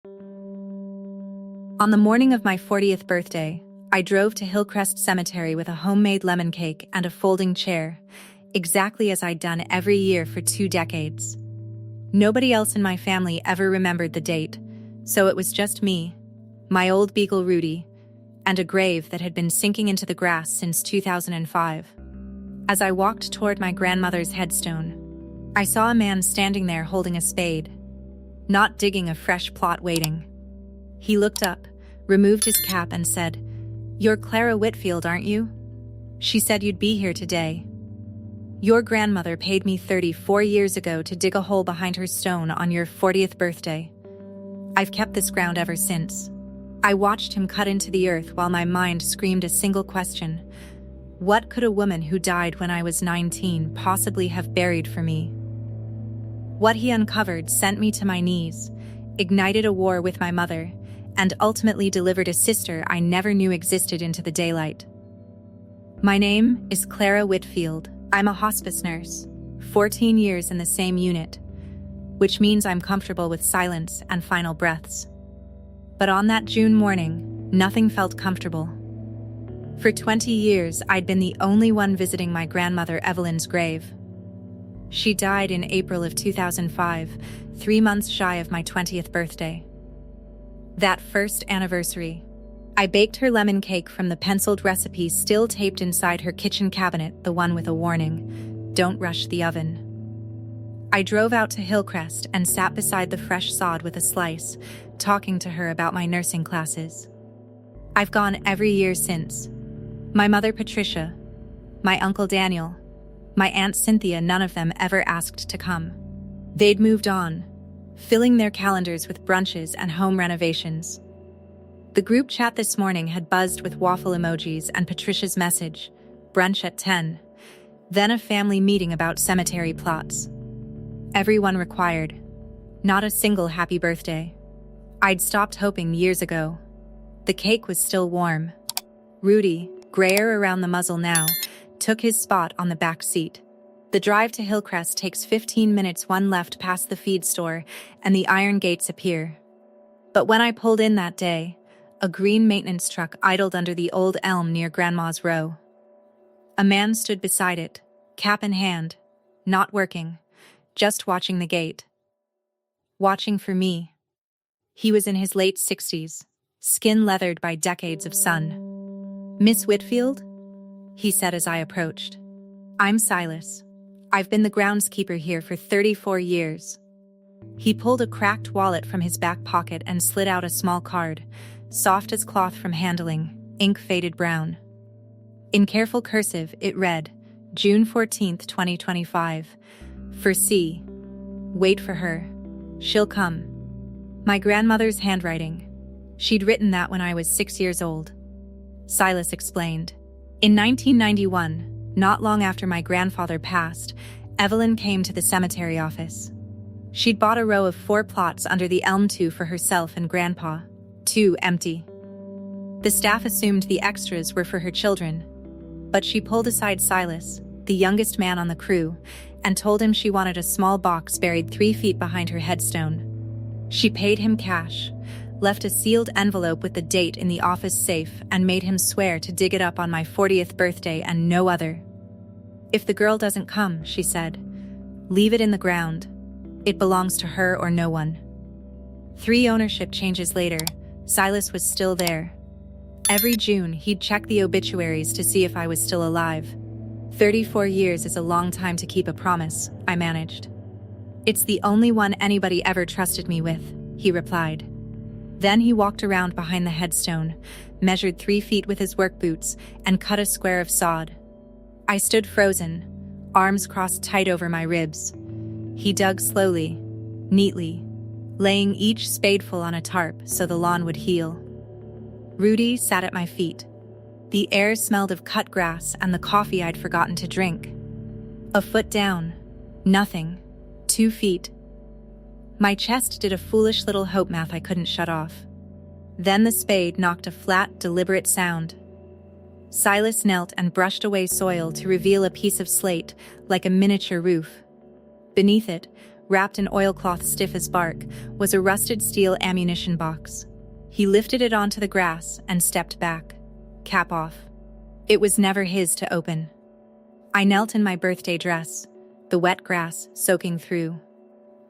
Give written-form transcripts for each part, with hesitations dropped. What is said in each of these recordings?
On the morning of my 40th birthday, I drove to Hillcrest Cemetery with a homemade lemon cake and a folding chair, exactly as I'd done every year for 2 decades. Nobody else in my family ever remembered the date, so it was just me, my old beagle Rudy, and a grave that had been sinking into the grass since 2005. As I walked toward my grandmother's headstone, I saw a man standing there holding a spade, not digging a fresh plot waiting. He looked up, removed his cap and said, "You're Clara Whitfield, aren't you? She said you'd be here today. Your grandmother paid me 34 years ago to dig a hole behind her stone on your 40th birthday. I've kept this ground ever since." I watched him cut into the earth while my mind screamed a single question. What could a woman who died when I was 19 possibly have buried for me? What he uncovered sent me to my knees, ignited a war with my mother, and ultimately delivered a sister I never knew existed into the daylight. My name is Clara Whitfield. I'm a hospice nurse, 14 years in the same unit, which means I'm comfortable with silence and final breaths. But on that June morning, nothing felt comfortable. For 20 years, I'd been the only one visiting my grandmother Evelyn's grave. She died in April of 2005, 3 months shy of my 20th birthday. That first anniversary, I baked her lemon cake from the penciled recipe still taped inside her kitchen cabinet, the one with a warning, "Don't rush the oven." I drove out to Hillcrest and sat beside the fresh sod with a slice, talking to her about my nursing classes. I've gone every year since. My mother Patricia, my uncle Daniel, my aunt Cynthia, none of them ever asked to come. They'd moved on, filling their calendars with brunches and home renovations. The group chat this morning had buzzed with waffle emojis and Patricia's message, "Brunch at 10, then a family meeting about cemetery plots. Everyone required. Not a single happy birthday. I'd stopped hoping years ago. The cake was still warm. Rudy, grayer around the muzzle now, took his spot on the back seat. The drive to Hillcrest takes 15 minutes, one left past the feed store, and the iron gates appear. But when I pulled in that day, a green maintenance truck idled under the old elm near Grandma's row. A man stood beside it, cap in hand, not working, just watching the gate. Watching for me. He was in his late 60s, skin leathered by decades of sun. "Miss Whitfield?" he said as I approached. "I'm Silas. I've been the groundskeeper here for 34 years. He pulled a cracked wallet from his back pocket and slid out a small card, soft as cloth from handling, ink faded brown. In careful cursive, it read, June 14th, 2025. For C. Wait for her. She'll come. My grandmother's handwriting. She'd written that when I was 6 years old. Silas explained. In 1991, not long after my grandfather passed, Evelyn came to the cemetery office. She'd bought a row of 4 plots under the elm, 2 for herself and Grandpa, 2 empty. The staff assumed the extras were for her children, but she pulled aside Silas, the youngest man on the crew, and told him she wanted a small box buried 3 feet behind her headstone. She paid him cash, left a sealed envelope with the date in the office safe, and made him swear to dig it up on my 40th birthday and no other. If the girl doesn't come, she said, leave it in the ground. It belongs to her or no one. 3 ownership changes later, Silas was still there. Every June, he'd check the obituaries to see if I was still alive. 34 years is a long time to keep a promise, I managed. It's the only one anybody ever trusted me with, he replied. Then he walked around behind the headstone, measured 3 feet with his work boots, and cut a square of sod. I stood frozen, arms crossed tight over my ribs. He dug slowly, neatly, laying each spadeful on a tarp so the lawn would heal. Rudy sat at my feet. The air smelled of cut grass and the coffee I'd forgotten to drink. A foot down, nothing, 2 feet. My chest did a foolish little hope math I couldn't shut off. Then the spade knocked a flat, deliberate sound. Silas knelt and brushed away soil to reveal a piece of slate, like a miniature roof. Beneath it, wrapped in oilcloth stiff as bark, was a rusted steel ammunition box. He lifted it onto the grass and stepped back, cap off. It was never his to open. I knelt in my birthday dress, the wet grass soaking through.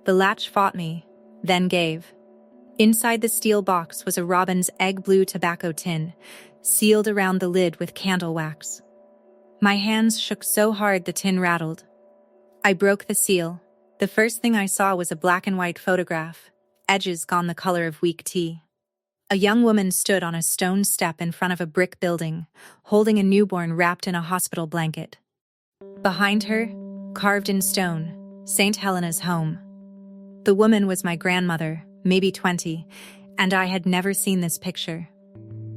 The latch fought me, then gave. Inside the steel box was a robin's egg blue tobacco tin, sealed around the lid with candle wax. My hands shook so hard the tin rattled. I broke the seal. The first thing I saw was a black and white photograph, edges gone the color of weak tea. A young woman stood on a stone step in front of a brick building, holding a newborn wrapped in a hospital blanket. Behind her, carved in stone, St. Helena's home. The woman was my grandmother, maybe 20, and I had never seen this picture.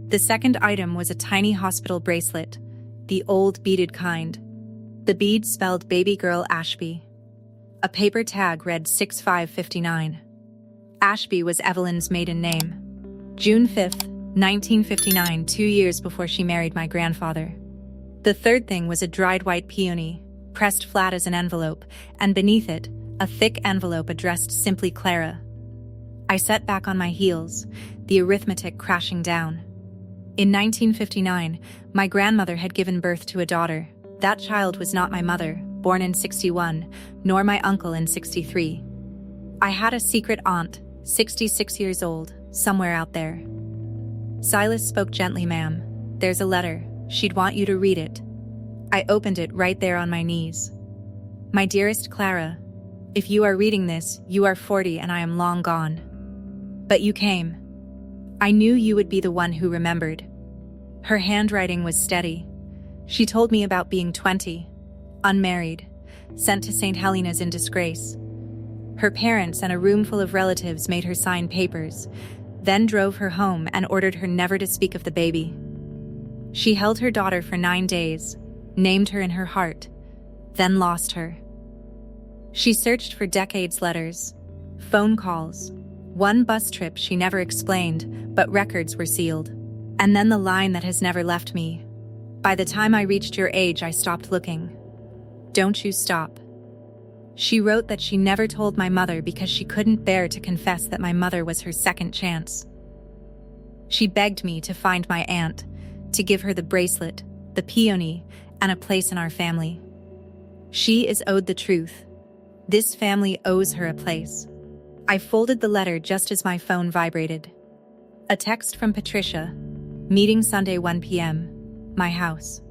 The second item was a tiny hospital bracelet, the old beaded kind. The bead spelled baby girl Ashby. A paper tag read 6559. Ashby was Evelyn's maiden name. June 5th, 1959, 2 years before she married my grandfather. The third thing was a dried white peony, pressed flat as an envelope, and beneath it, a thick envelope addressed simply Clara. I sat back on my heels, the arithmetic crashing down. In 1959, my grandmother had given birth to a daughter. That child was not my mother, born in 61, nor my uncle in 63. I had a secret aunt, 66 years old, somewhere out there. Silas spoke gently, "Ma'am, there's a letter. She'd want you to read it." I opened it right there on my knees. "My dearest Clara, if you are reading this, you are 40 and I am long gone. But you came. I knew you would be the one who remembered." Her handwriting was steady. She told me about being 20, unmarried, sent to St. Helena's in disgrace. Her parents and a room full of relatives made her sign papers, then drove her home and ordered her never to speak of the baby. She held her daughter for 9 days, named her in her heart, then lost her. She searched for decades letters, phone calls, one bus trip she never explained, but records were sealed. And then the line that has never left me. "By the time I reached your age, I stopped looking. Don't you stop." She wrote that she never told my mother because she couldn't bear to confess that my mother was her second chance. She begged me to find my aunt, to give her the bracelet, the peony, and a place in our family. She is owed the truth. This family owes her a place. I folded the letter just as my phone vibrated. A text from Patricia. "Meeting Sunday 1 p.m. My house.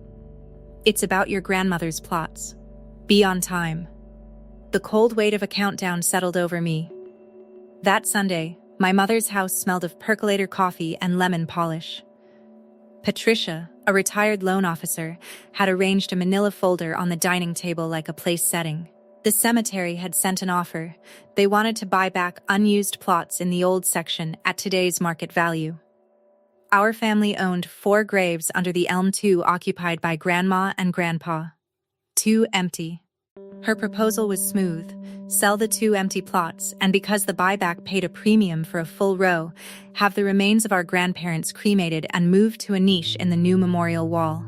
It's about your grandmother's plots. Be on time." The cold weight of a countdown settled over me. That Sunday, my mother's house smelled of percolator coffee and lemon polish. Patricia, a retired loan officer, had arranged a manila folder on the dining table like a place setting. The cemetery had sent an offer. They wanted to buy back unused plots in the old section at today's market value. Our family owned 4 graves under the elm, 2 occupied by Grandma and Grandpa. 2 empty. Her proposal was smooth. Sell the 2 empty plots, and because the buyback paid a premium for a full row, have the remains of our grandparents cremated and moved to a niche in the new memorial wall.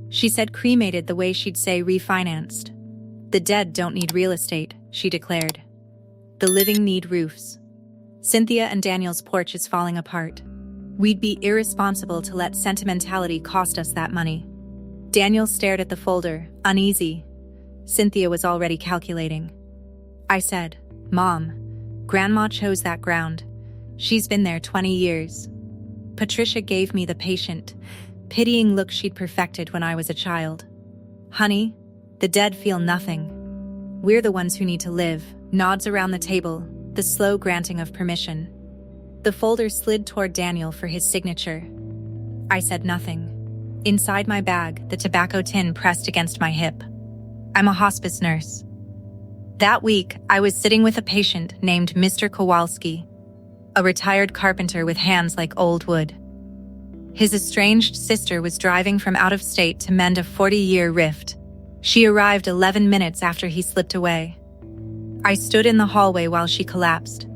She said cremated the way she'd say refinanced. "The dead don't need real estate," she declared. "The living need roofs. Cynthia and Daniel's porch is falling apart. We'd be irresponsible to let sentimentality cost us that money." Daniel stared at the folder, uneasy. Cynthia was already calculating. I said, "Mom, Grandma chose that ground. She's been there 20 years. Patricia gave me the patient, pitying look she'd perfected when I was a child. "Honey, the dead feel nothing. We're the ones who need to live." Nods around the table, the slow granting of permission. The folder slid toward Daniel for his signature. I said nothing. Inside my bag, the tobacco tin pressed against my hip. I'm a hospice nurse. That week, I was sitting with a patient named Mr. Kowalski, a retired carpenter with hands like old wood. His estranged sister was driving from out of state to mend a 40-year rift. She arrived 11 minutes after he slipped away. I stood in the hallway while she collapsed.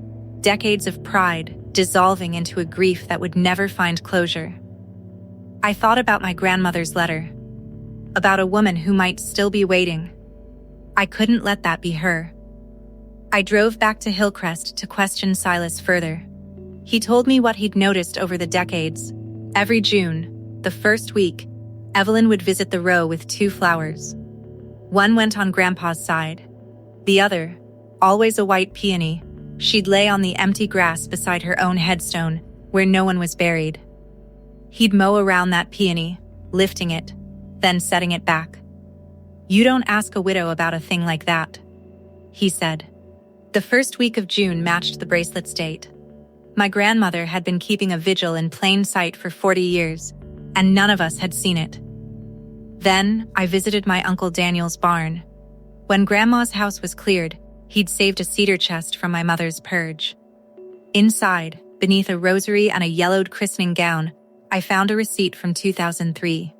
Decades of pride dissolving into a grief that would never find closure. I thought about my grandmother's letter, about a woman who might still be waiting. I couldn't let that be her. I drove back to Hillcrest to question Silas further. He told me what he'd noticed over the decades. Every June, the first week, Evelyn would visit the row with 2 flowers. One went on Grandpa's side. The other, always a white peony, she'd lay on the empty grass beside her own headstone, where no one was buried. He'd mow around that peony, lifting it, then setting it back. "You don't ask a widow about a thing like that," he said. The first week of June matched the bracelet's date. My grandmother had been keeping a vigil in plain sight for 40 years, and none of us had seen it. Then, I visited my Uncle Daniel's barn. When Grandma's house was cleared, he'd saved a cedar chest from my mother's purge. Inside, beneath a rosary and a yellowed christening gown, I found a receipt from 2003.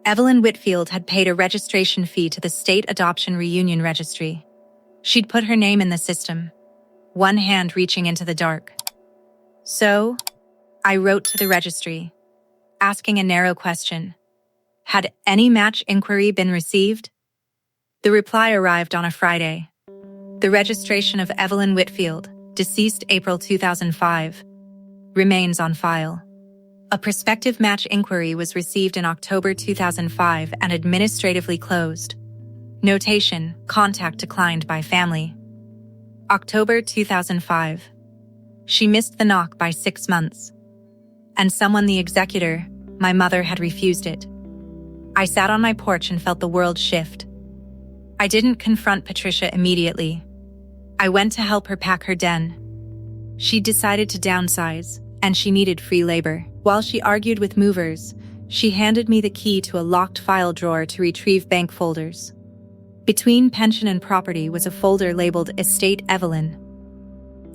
Evelyn Whitfield had paid a registration fee to the State Adoption Reunion Registry. She'd put her name in the system, one hand reaching into the dark. So, I wrote to the registry, asking a narrow question. Had any match inquiry been received? The reply arrived on a Friday. The registration of Evelyn Whitfield, deceased April 2005, remains on file. A prospective match inquiry was received in October 2005 and administratively closed. Notation: contact declined by family. October 2005. She missed the knock by 6 months. And someone, the executor, my mother, had refused it. I sat on my porch and felt the world shift. I didn't confront Patricia immediately. I went to help her pack her den. She decided to downsize, and she needed free labor. While she argued with movers, she handed me the key to a locked file drawer to retrieve bank folders. Between pension and property was a folder labeled Estate Evelyn.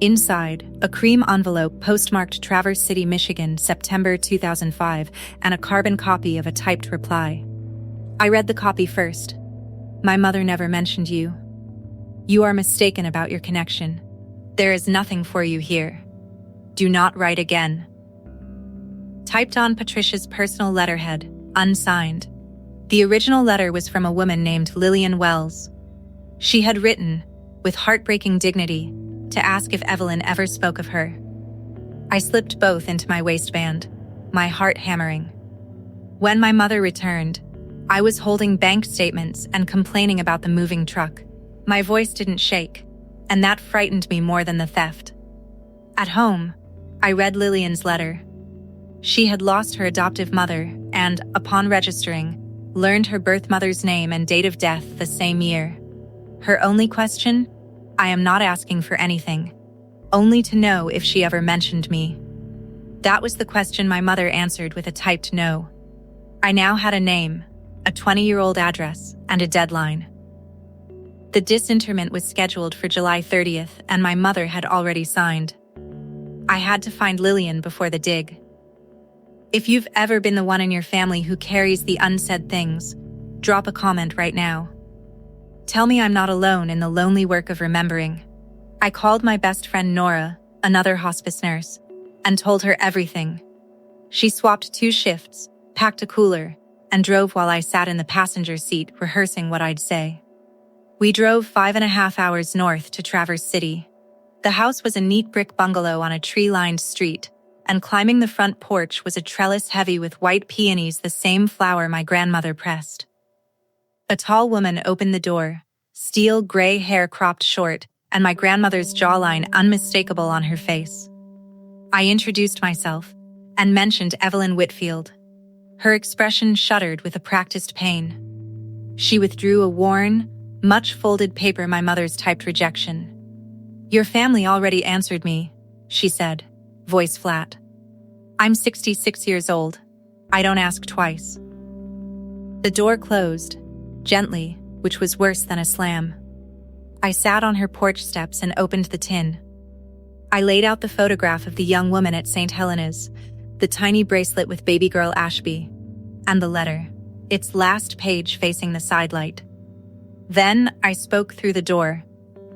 Inside, a cream envelope postmarked Traverse City, Michigan, September 2005, and a carbon copy of a typed reply. I read the copy first. "My mother never mentioned you. You are mistaken about your connection. There is nothing for you here. Do not write again." Typed on Patricia's personal letterhead, unsigned. The original letter was from a woman named Lillian Wells. She had written, with heartbreaking dignity, to ask if Evelyn ever spoke of her. I slipped both into my waistband, my heart hammering. When my mother returned, I was holding bank statements and complaining about the moving truck. My voice didn't shake, and that frightened me more than the theft. At home, I read Lillian's letter. She had lost her adoptive mother and, upon registering, learned her birth mother's name and date of death the same year. Her only question? I am not asking for anything, only to know if she ever mentioned me. That was the question my mother answered with a typed no. I now had a name, a 20-year-old address, and a deadline. The disinterment was scheduled for July 30th, and my mother had already signed. I had to find Lillian before the dig. If you've ever been the one in your family who carries the unsaid things, drop a comment right now. Tell me I'm not alone in the lonely work of remembering. I called my best friend Nora, another hospice nurse, and told her everything. She swapped 2 shifts, packed a cooler, and drove while I sat in the passenger seat rehearsing what I'd say. We drove 5.5 hours north to Traverse City. The house was a neat brick bungalow on a tree-lined street, and climbing the front porch was a trellis heavy with white peonies, the same flower my grandmother pressed. A tall woman opened the door, steel gray hair cropped short, and my grandmother's jawline unmistakable on her face. I introduced myself and mentioned Evelyn Whitfield. Her expression shuddered with a practiced pain. She withdrew a worn, much-folded paper, my mother's typed rejection. "Your family already answered me," she said, voice flat. "I'm 66 years old. I don't ask twice." The door closed, gently, which was worse than a slam. I sat on her porch steps and opened the tin. I laid out the photograph of the young woman at St. Helena's, the tiny bracelet with baby girl Ashby, and the letter, its last page facing the sidelight. Then I spoke through the door,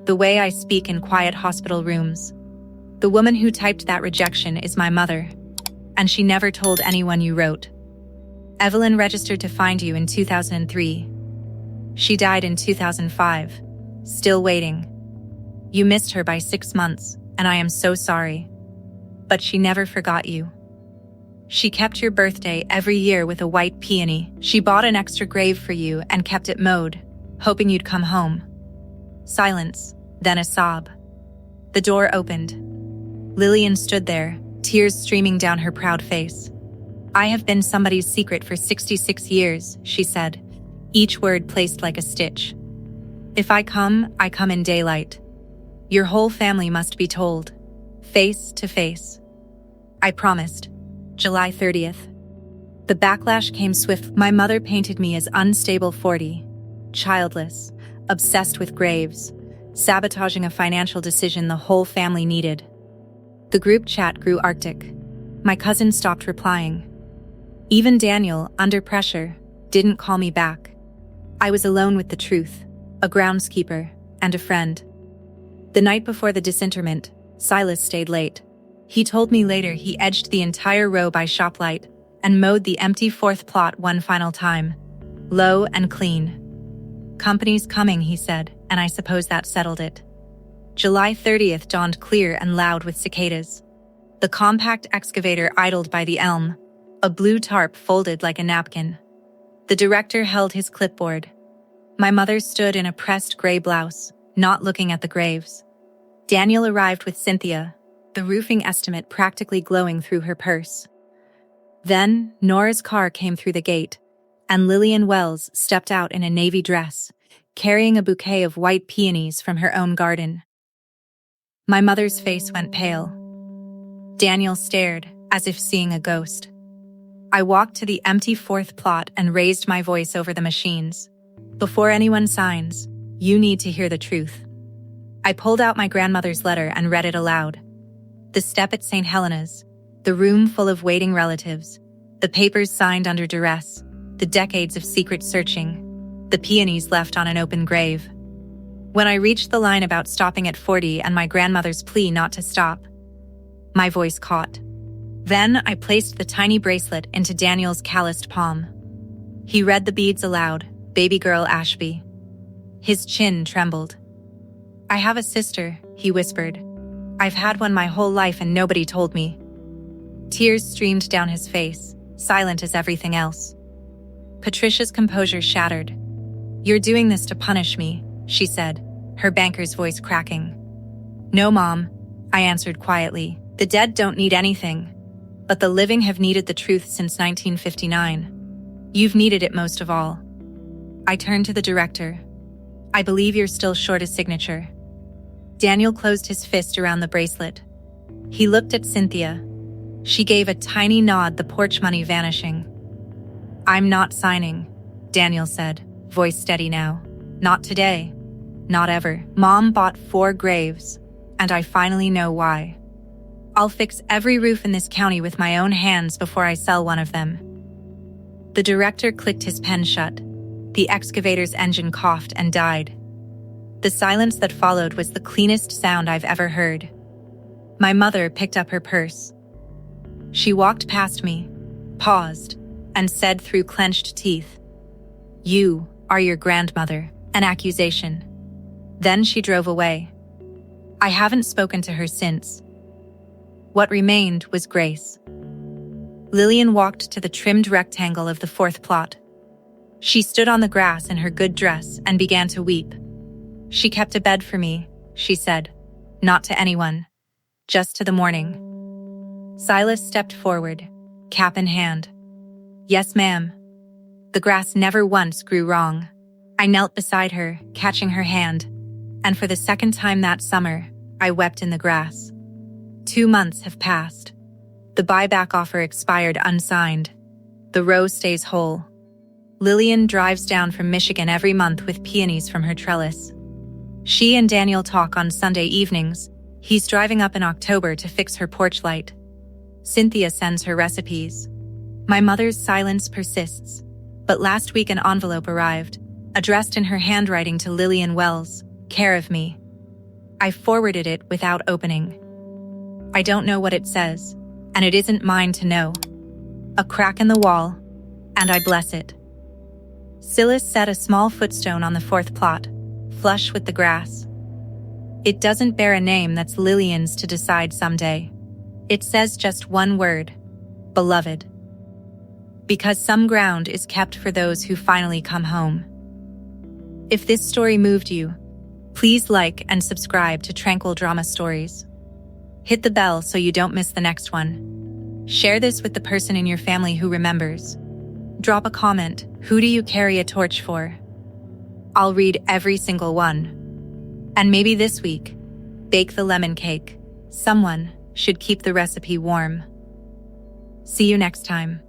the way I speak in quiet hospital rooms. "The woman who typed that rejection is my mother, and she never told anyone you wrote. Evelyn registered to find you in 2003. She died in 2005, still waiting. You missed her by 6 months, and I am so sorry. But she never forgot you. She kept your birthday every year with a white peony. She bought an extra grave for you and kept it mowed, hoping you'd come home. Silence, then a sob. The door opened. Lillian stood there, tears streaming down her proud face. I have been somebody's secret for 66 years, she said, each word placed like a stitch. If I come in daylight. Your whole family must be told, face to face. I promised. July 30th. The backlash came swift. My mother painted me as unstable 40, childless, obsessed with graves, sabotaging a financial decision the whole family needed. The group chat grew arctic. My cousin stopped replying. Even Daniel, under pressure, didn't call me back. I was alone with the truth, a groundskeeper, and a friend. The night before the disinterment, Silas stayed late. He told me later he edged the entire row by shoplight and mowed the empty 4th plot one final time. Low and clean. Company's coming, he said, and I suppose that settled it. July 30th dawned clear and loud with cicadas. The compact excavator idled by the elm, a blue tarp folded like a napkin. The director held his clipboard. My mother stood in a pressed gray blouse, not looking at the graves. Daniel arrived with Cynthia, the roofing estimate practically glowing through her purse. Then, Nora's car came through the gate, and Lillian Wells stepped out in a navy dress, carrying a bouquet of white peonies from her own garden. My mother's face went pale. Daniel stared, as if seeing a ghost. I walked to the empty 4th plot and raised my voice over the machines. Before anyone signs, you need to hear the truth. I pulled out my grandmother's letter and read it aloud. The step at St. Helena's, the room full of waiting relatives, the papers signed under duress, the decades of secret searching, the peonies left on an open grave. When I reached the line about stopping at 40 and my grandmother's plea not to stop, my voice caught. Then I placed the tiny bracelet into Daniel's calloused palm. He read the beads aloud, baby girl Ashby. His chin trembled. I have a sister, he whispered. I've had one my whole life and nobody told me. Tears streamed down his face, silent as everything else. Patricia's composure shattered. You're doing this to punish me, she said, her banker's voice cracking. No, Mom, I answered quietly. The dead don't need anything. But the living have needed the truth since 1959. You've needed it most of all. I turned to the director. I believe you're still short a signature. Daniel closed his fist around the bracelet. He looked at Cynthia. She gave a tiny nod, the porch money vanishing. I'm not signing, Daniel said, voice steady now. Not today. Not ever. Mom bought 4 graves, and I finally know why. I'll fix every roof in this county with my own hands before I sell one of them. The director clicked his pen shut. The excavator's engine coughed and died. The silence that followed was the cleanest sound I've ever heard. My mother picked up her purse. She walked past me, paused, and said through clenched teeth, "You are your grandmother," an accusation. Then she drove away. I haven't spoken to her since. What remained was grace. Lillian walked to the trimmed rectangle of the 4th plot. She stood on the grass in her good dress and began to weep. She kept a bed for me, she said, not to anyone, just to the morning. Silas stepped forward, cap in hand. Yes, ma'am. The grass never once grew wrong. I knelt beside her, catching her hand, and for the second time that summer, I wept in the grass. 2 months have passed. The buyback offer expired unsigned. The row stays whole. Lillian drives down from Michigan every month with peonies from her trellis. She and Daniel talk on Sunday evenings. He's driving up in October to fix her porch light. Cynthia sends her recipes. My mother's silence persists, but last week an envelope arrived, addressed in her handwriting to Lillian Wells, care of me. I forwarded it without opening. I don't know what it says, and it isn't mine to know. A crack in the wall, and I bless it. Silas set a small footstone on the 4th plot, flush with the grass. It doesn't bear a name that's Lillian's to decide someday. It says just one word: beloved. Because some ground is kept for those who finally come home. If this story moved you, please like and subscribe to Tranquil Drama Stories. Hit the bell so you don't miss the next one. Share this with the person in your family who remembers. Drop a comment: who do you carry a torch for? I'll read every single one. And maybe this week, bake the lemon cake. Someone should keep the recipe warm. See you next time.